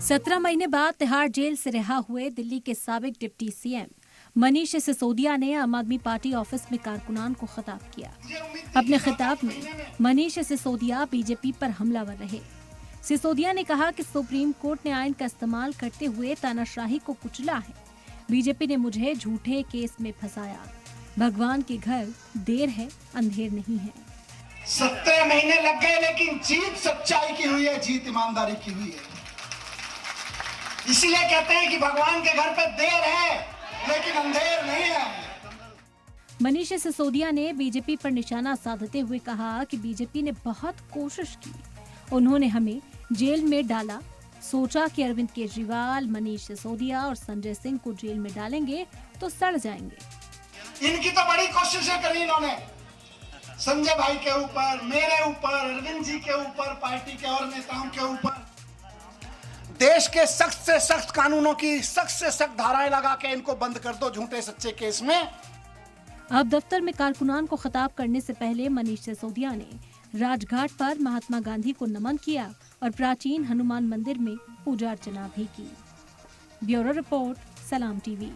17 महीने बाद तिहाड़ जेल से रिहा हुए दिल्ली के साबिक डिप्टी सीएम मनीष सिसोदिया ने आम आदमी पार्टी ऑफिस में कारकुनान को खिताब किया। अपने खिताब में मनीष सिसोदिया बीजेपी पर हमलावर रहे। सिसोदिया ने कहा कि सुप्रीम कोर्ट ने आइन का इस्तेमाल करते हुए तानाशाही को कुचला है। बीजेपी ने मुझे झूठे केस में फंसाया। भगवान के घर देर है, अंधेर नहीं है। 17 महीने लग गए, लेकिन जीत सच्चाई की हुई है, जीत ईमानदारी की हुई है। इसीलिए कहते हैं कि भगवान के घर पे देर है, लेकिन अंधेर नहीं है। मनीष सिसोदिया ने बीजेपी पर निशाना साधते हुए कहा कि बीजेपी ने बहुत कोशिश की, उन्होंने हमें जेल में डाला। सोचा कि अरविंद केजरीवाल, मनीष सिसोदिया और संजय सिंह को जेल में डालेंगे तो सड़ जाएंगे। इनकी तो बड़ी कोशिशें करी इन्होंने, संजय भाई के ऊपर, मेरे ऊपर, अरविंद जी के ऊपर, पार्टी के और नेताओं के ऊपर। देश के सख्त से सख्त कानूनों की सख्त से सख्त धाराएं लगा के इनको बंद कर दो झूठे सच्चे केस में। अब दफ्तर में कारकुनान को खिताब करने से पहले मनीष सिसोदिया ने राजघाट पर महात्मा गांधी को नमन किया और प्राचीन हनुमान मंदिर में पूजा अर्चना भी की। ब्यूरो रिपोर्ट, सलाम टीवी।